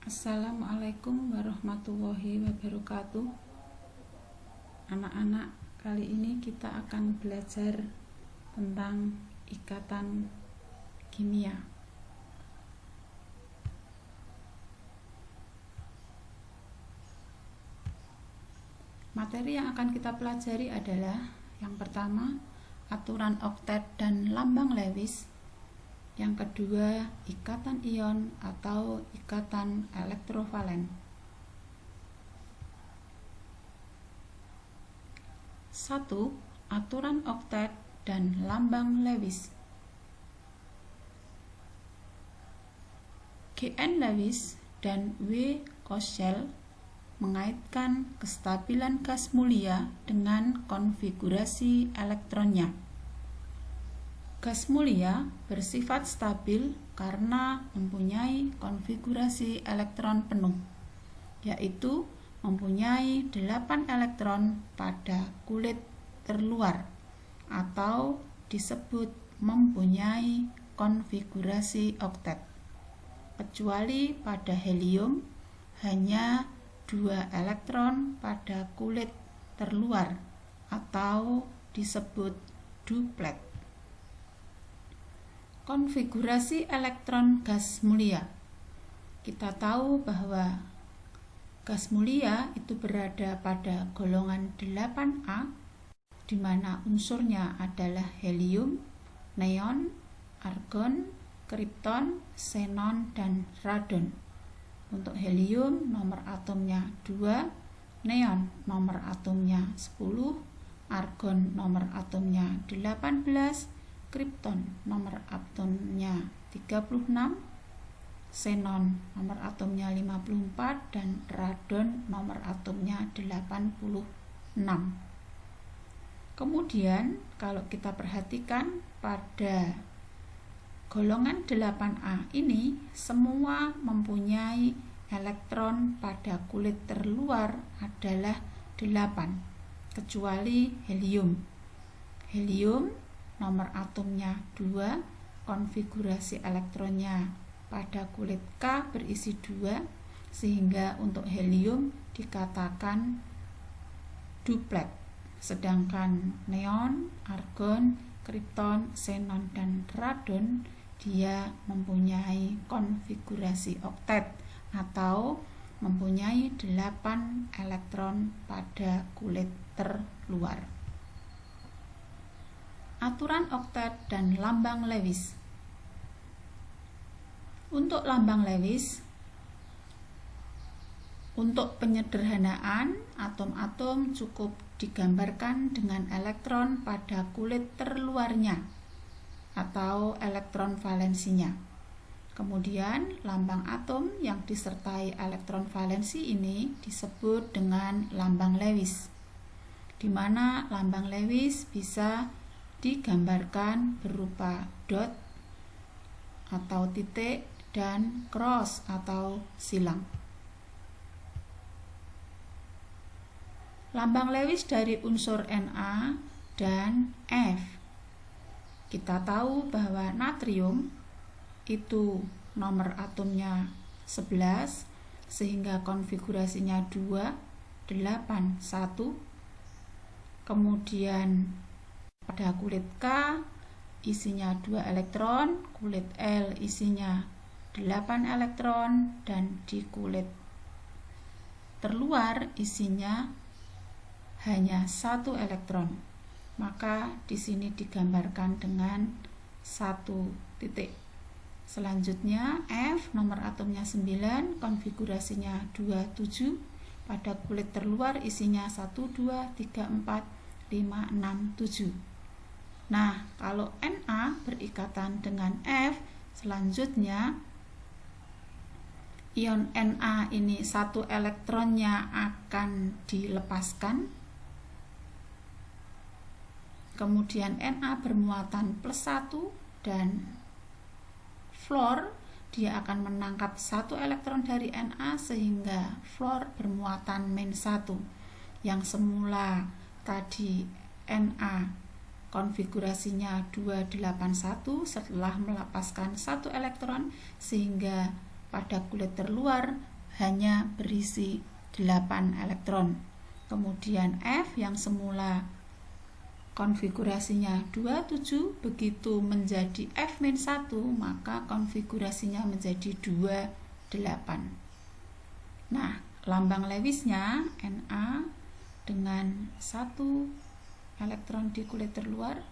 Assalamualaikum warahmatullahi wabarakatuh. Anak-anak, kali ini kita akan belajar tentang ikatan kimia. Materi yang akan kita pelajari adalah yang pertama, aturan oktet dan lambang Lewis. Yang kedua, ikatan ion atau ikatan elektrovalen. 1. Aturan oktet dan lambang Lewis. G.N. Lewis dan W. Koschel mengaitkan kestabilan gas mulia dengan konfigurasi elektronnya. Gas mulia bersifat stabil karena mempunyai konfigurasi elektron penuh, yaitu mempunyai 8 elektron pada kulit terluar atau disebut mempunyai konfigurasi oktet. Kecuali pada helium hanya 2 elektron pada kulit terluar atau disebut duplet. Konfigurasi elektron gas mulia. Kita tahu bahwa gas mulia itu berada pada golongan 8A, di mana unsurnya adalah helium, neon, argon, kripton, xenon, dan radon. Untuk helium nomor atomnya 2, neon nomor atomnya 10, argon nomor atomnya 18, kripton nomor atomnya 36, xenon nomor atomnya 54, dan radon nomor atomnya 86. Kemudian kalau kita perhatikan pada golongan 8A ini semua mempunyai elektron pada kulit terluar adalah 8, kecuali helium. Helium nomor atomnya 2, konfigurasi elektronnya pada kulit K berisi 2, sehingga untuk helium dikatakan duplet. Sedangkan neon, argon, kripton, xenon, dan radon dia mempunyai konfigurasi oktet atau mempunyai 8 elektron pada kulit terluar. Aturan oktet dan lambang Lewis. Untuk lambang Lewis, untuk penyederhanaan, atom-atom cukup digambarkan dengan elektron pada kulit terluarnya atau elektron valensinya. Kemudian lambang atom yang disertai elektron valensi ini disebut dengan lambang Lewis, di mana lambang Lewis bisa digambarkan berupa dot atau titik dan cross atau silang. Lambang Lewis dari unsur Na dan F. Kita tahu bahwa natrium itu nomor atomnya 11, sehingga konfigurasinya 2, 8, 1. Kemudian pada kulit K isinya 2 elektron, kulit L isinya 8 elektron, dan di kulit terluar isinya hanya 1 elektron. Maka di sini digambarkan dengan 1 titik. Selanjutnya F nomor atomnya 9, konfigurasinya 27, pada kulit terluar isinya 1, 2, 3, 4, 5, 6, 7. Nah, kalau Na berikatan dengan F, selanjutnya ion Na ini 1 elektronnya akan dilepaskan. Kemudian Na bermuatan +1 dan fluor dia akan menangkap 1 elektron dari Na, sehingga fluor bermuatan -1. Yang semula tadi Na konfigurasinya 281 setelah melepaskan 1 elektron, sehingga pada kulit terluar hanya berisi 8 elektron. Kemudian F yang semula konfigurasinya 27, begitu menjadi F-1 maka konfigurasinya menjadi 28. Nah, lambang Lewisnya Na dengan 1 elektron di kulit terluar,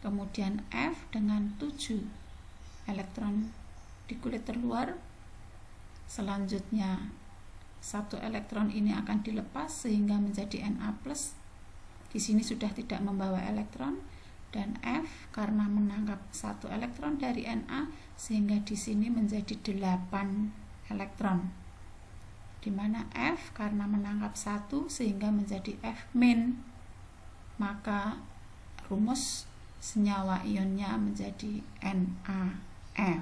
kemudian F dengan 7 elektron di kulit terluar. Selanjutnya 1 elektron ini akan dilepas sehingga menjadi Na+. Di sini sudah tidak membawa elektron, dan F karena menangkap 1 elektron dari Na sehingga di sini menjadi 8 elektron. Di mana F karena menangkap 1 sehingga menjadi F-, maka rumus senyawa ionnya menjadi NaF.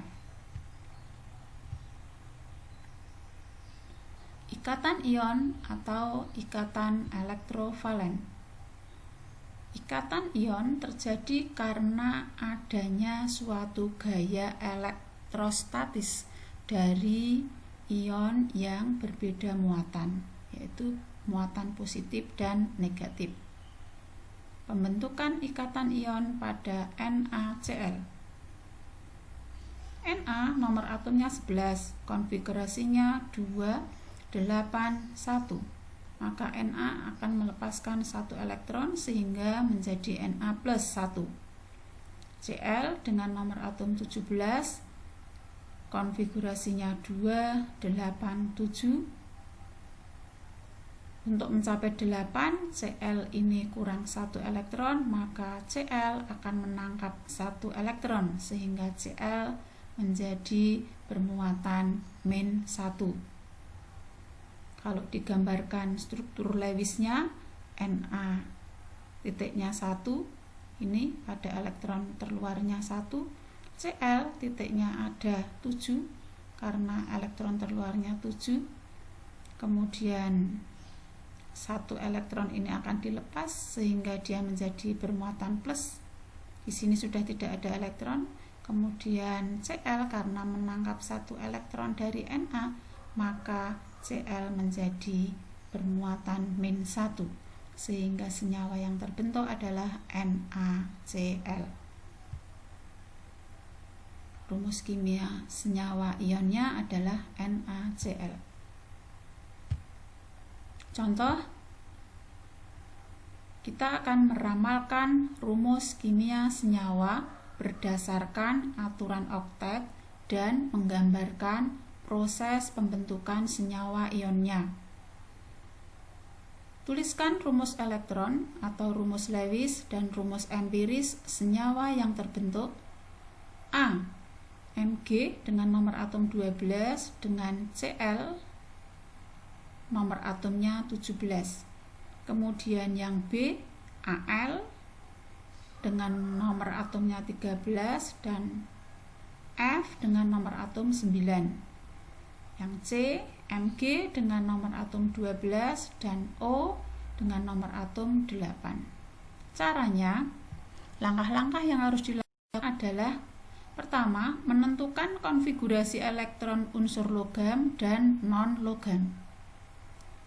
Ikatan ion atau ikatan elektrovalen. Ikatan ion terjadi karena adanya suatu gaya elektrostatis dari ion yang berbeda muatan, yaitu muatan positif dan negatif. Pembentukan ikatan ion pada NaCl. Na nomor atomnya 11, konfigurasinya 281. Maka Na akan melepaskan 1 elektron sehingga menjadi Na+1. Cl dengan nomor atom 17, konfigurasinya 287. Untuk mencapai 8, Cl ini kurang 1 elektron, maka Cl akan menangkap 1 elektron sehingga Cl menjadi bermuatan -1. Kalau digambarkan struktur Lewisnya, Na titiknya 1, ini pada elektron terluarnya 1, Cl titiknya ada 7 karena elektron terluarnya 7. Kemudian 1 elektron ini akan dilepas sehingga dia menjadi bermuatan plus. Di sini sudah tidak ada elektron. Kemudian Cl karena menangkap 1 elektron dari Na, maka Cl menjadi bermuatan -1 sehingga senyawa yang terbentuk adalah NaCl. Rumus kimia senyawa ionnya adalah NaCl. Contoh, kita akan meramalkan rumus kimia senyawa berdasarkan aturan oktet dan menggambarkan proses pembentukan senyawa ionnya. Tuliskan rumus elektron atau rumus Lewis dan rumus empiris senyawa yang terbentuk. A. Mg dengan nomor atom 12 dengan Cl nomor atomnya 17. Kemudian yang B. Al dengan nomor atomnya 13 dan F dengan nomor atom 9. Yang C, Mg dengan nomor atom 12 dan O dengan nomor atom 8. Caranya, langkah-langkah yang harus dilakukan adalah: pertama, menentukan konfigurasi elektron unsur logam dan non-logam.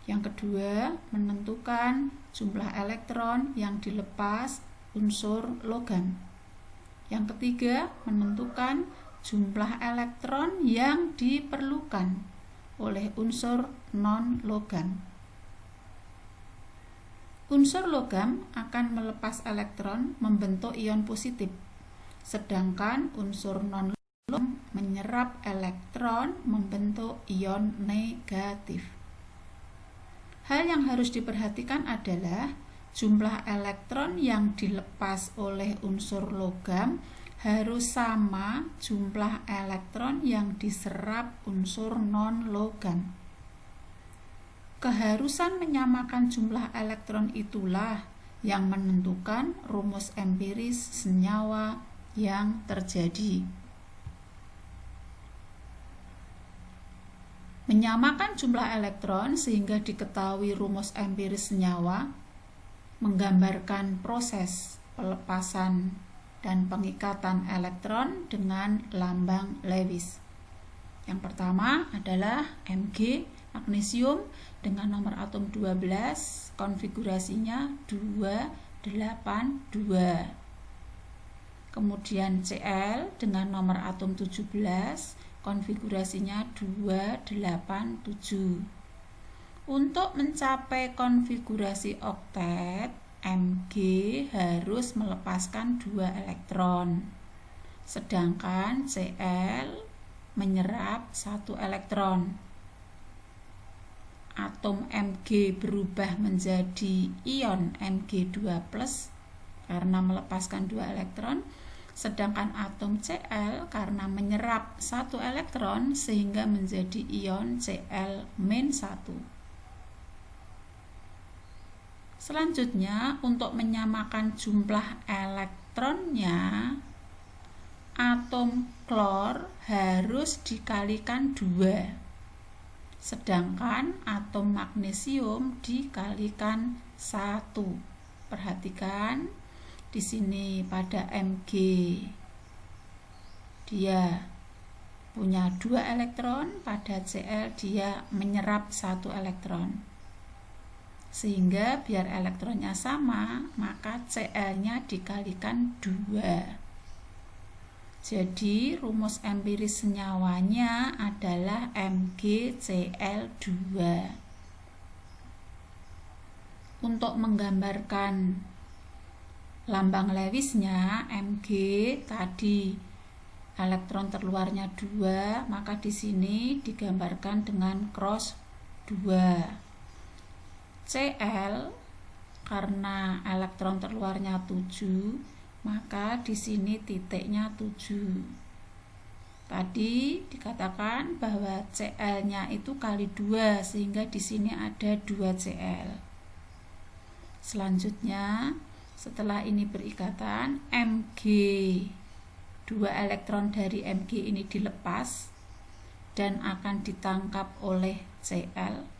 Yang kedua, menentukan jumlah elektron yang dilepas unsur logam. Yang ketiga, menentukan jumlah elektron yang diperlukan oleh unsur non-logam. Unsur logam akan melepas elektron membentuk ion positif, sedangkan unsur non-logam menyerap elektron membentuk ion negatif. Hal yang harus diperhatikan adalah jumlah elektron yang dilepas oleh unsur logam harus sama jumlah elektron yang diserap unsur non-logam. Keharusan menyamakan jumlah elektron itulah yang menentukan rumus empiris senyawa yang terjadi. Menyamakan jumlah elektron sehingga diketahui rumus empiris senyawa menggambarkan proses pelepasan dan pengikatan elektron dengan lambang Lewis. Yang pertama adalah Mg Magnesium dengan nomor atom 12, konfigurasinya 282. Kemudian Cl dengan nomor atom 17, konfigurasinya 287. Untuk mencapai konfigurasi oktet, Mg harus melepaskan 2 elektron, sedangkan Cl menyerap 1 elektron. Atom Mg berubah menjadi ion Mg2+ karena melepaskan 2 elektron, sedangkan atom Cl karena menyerap 1 elektron sehingga menjadi ion Cl-1. Selanjutnya, untuk menyamakan jumlah elektronnya, atom klor harus dikalikan 2, sedangkan atom magnesium dikalikan 1. Perhatikan di sini pada Mg dia punya 2 elektron, pada Cl dia menyerap 1 elektron. Sehingga biar elektronnya sama, maka Cl-nya dikalikan 2. Jadi rumus empiris senyawanya adalah MgCl2. Untuk menggambarkan lambang Lewisnya, Mg tadi elektron terluarnya 2, maka di sini digambarkan dengan cross 2. Cl karena elektron terluarnya 7, maka di sini titiknya 7. Tadi dikatakan bahwa Cl-nya itu kali 2, sehingga di sini ada 2 Cl. Selanjutnya, setelah ini berikatan, Mg 2 elektron dari Mg ini dilepas dan akan ditangkap oleh Cl.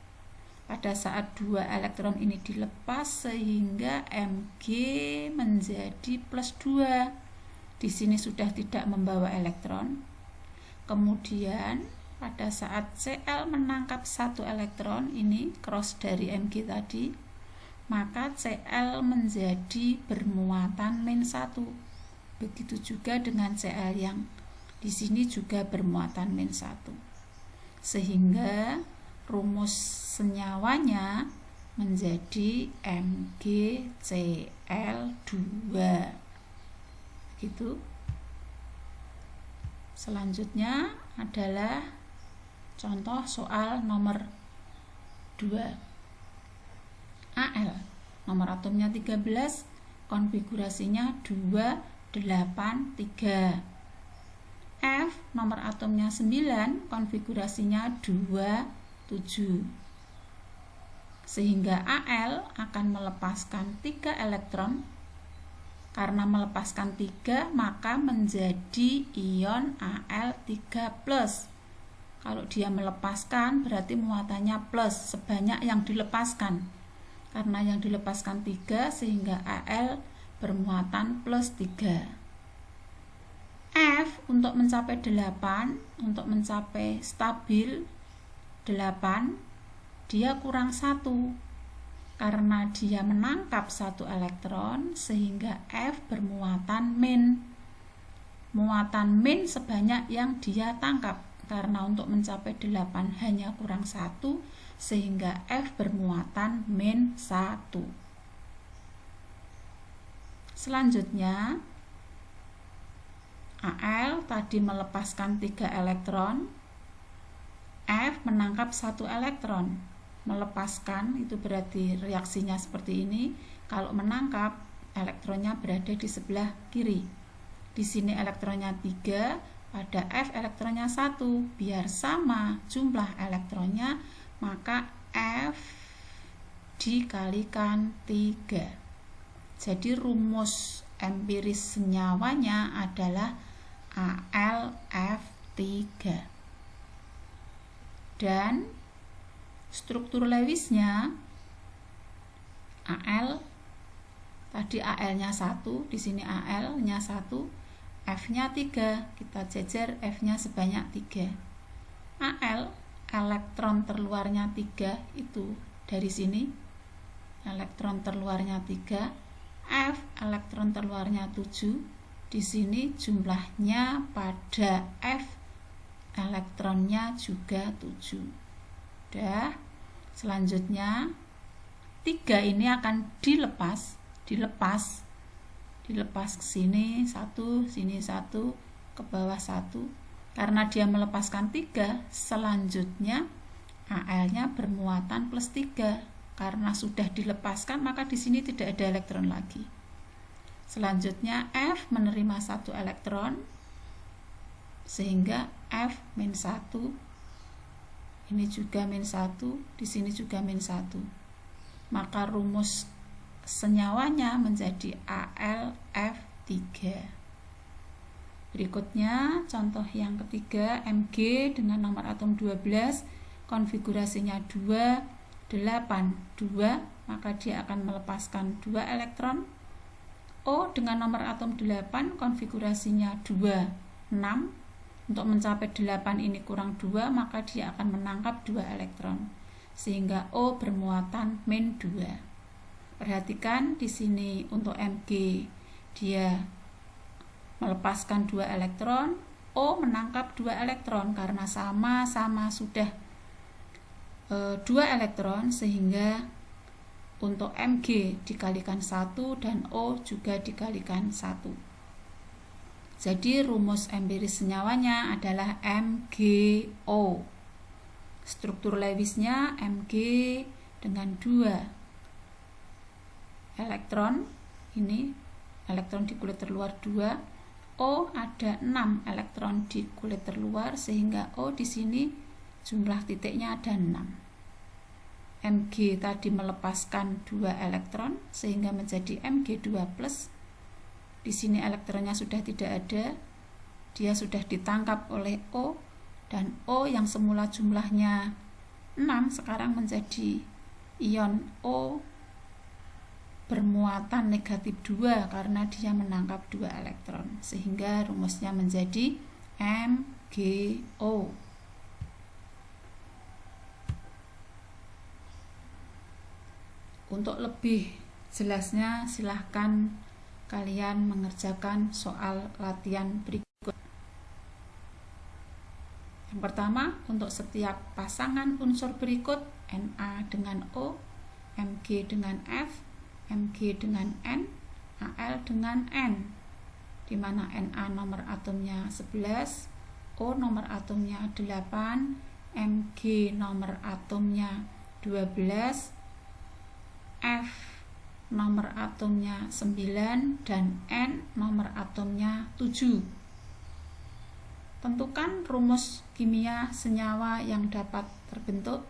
Pada saat 2 elektron ini dilepas sehingga Mg menjadi +2. Di sini sudah tidak membawa elektron. Kemudian pada saat Cl menangkap 1 elektron, ini cross dari Mg tadi, maka Cl menjadi bermuatan -1. Begitu juga dengan Cl yang di sini juga bermuatan -1. Sehingga rumus senyawanya menjadi MgCl2. Gitu. Selanjutnya adalah contoh soal nomor 2. Al, nomor atomnya 13, konfigurasinya 283. F, nomor atomnya 9, konfigurasinya 27. Sehingga Al akan melepaskan 3 elektron. Karena melepaskan 3, maka menjadi ion Al3+. Kalau dia melepaskan berarti muatannya plus, sebanyak yang dilepaskan. Karena yang dilepaskan 3, sehingga Al bermuatan +3. F untuk mencapai 8, untuk mencapai stabil 8, dia kurang 1 karena dia menangkap 1 elektron, sehingga F bermuatan min. Muatan min sebanyak yang dia tangkap, karena untuk mencapai 8 hanya kurang 1, sehingga F bermuatan -1. Selanjutnya Al tadi melepaskan 3 elektron, F menangkap 1 elektron. Melepaskan itu berarti reaksinya seperti ini. Kalau menangkap, elektronnya berada di sebelah kiri. Di sini elektronnya 3, pada F elektronnya 1. Biar sama jumlah elektronnya, maka F dikalikan 3. Jadi rumus empiris senyawanya adalah AlF3. Dan struktur Lewisnya Al tadi Al-nya 1, di sini Al-nya 1, F-nya 3, kita jejer F-nya sebanyak 3. Al elektron terluarnya 3 itu dari sini. Elektron terluarnya 3, F elektron terluarnya 7. Di sini jumlahnya pada F elektronnya juga 7. Udah. Selanjutnya 3 ini akan dilepas ke sini 1, sini 1, ke bawah 1. Karena dia melepaskan 3, selanjutnya Al-nya bermuatan plus 3. Karena sudah dilepaskan, maka di sini tidak ada elektron lagi. Selanjutnya F menerima 1 elektron, sehingga F-1. Ini juga -1, di sini juga -1. Maka rumus senyawanya menjadi AlF3. Berikutnya contoh yang ketiga, Mg dengan nomor atom 12, konfigurasinya 2, 8, 2, maka dia akan melepaskan 2 elektron. O dengan nomor atom 8, konfigurasinya 2, 6. Untuk mencapai 8 ini kurang 2, maka dia akan menangkap 2 elektron. Sehingga O bermuatan -2. Perhatikan di sini untuk Mg dia melepaskan 2 elektron, O menangkap 2 elektron karena sama-sama sudah 2 elektron, sehingga untuk Mg dikalikan 1 dan O juga dikalikan 1. Jadi rumus empiris senyawanya adalah MgO. Struktur Lewisnya Mg dengan 2 elektron, ini elektron di kulit terluar 2, O ada 6 elektron di kulit terluar, sehingga O di sini jumlah titiknya ada 6. Mg tadi melepaskan 2 elektron sehingga menjadi Mg2+. Di sini elektronnya sudah tidak ada, dia sudah ditangkap oleh O, dan O yang semula jumlahnya 6 sekarang menjadi ion O bermuatan negatif 2 karena dia menangkap 2 elektron, sehingga rumusnya menjadi MgO. Untuk lebih jelasnya silahkan kalian mengerjakan soal latihan berikut. Yang pertama, untuk setiap pasangan unsur berikut, Na dengan O, Mg dengan F, Mg dengan N, Al dengan N, di mana Na nomor atomnya 11, O nomor atomnya 8, Mg nomor atomnya 12, F nomor atomnya 9, dan N nomor atomnya 7. Tentukan rumus kimia senyawa yang dapat terbentuk,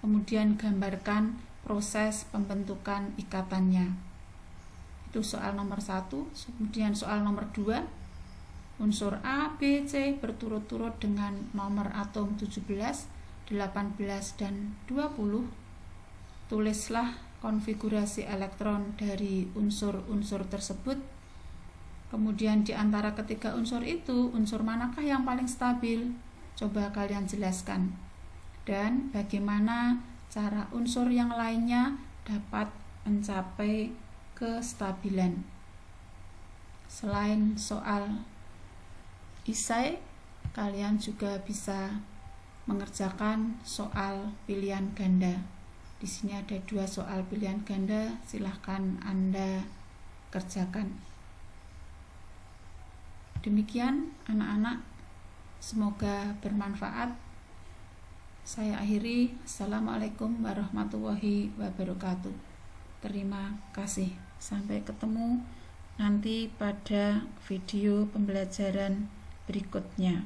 kemudian gambarkan proses pembentukan ikatannya. Itu soal nomor 1. Kemudian soal nomor 2, unsur A, B, C berturut-turut dengan nomor atom 17, 18, dan 20. Tulislah konfigurasi elektron dari unsur-unsur tersebut. Kemudian di antara ketiga unsur itu, unsur manakah yang paling stabil? Coba kalian jelaskan. Dan bagaimana cara unsur yang lainnya dapat mencapai kestabilan. Selain soal esai, kalian juga bisa mengerjakan soal pilihan ganda. Di sini ada 2 soal pilihan ganda, silahkan Anda kerjakan. Demikian anak-anak, semoga bermanfaat. Saya akhiri. Assalamualaikum warahmatullahi wabarakatuh. Terima kasih. Sampai ketemu nanti pada video pembelajaran berikutnya.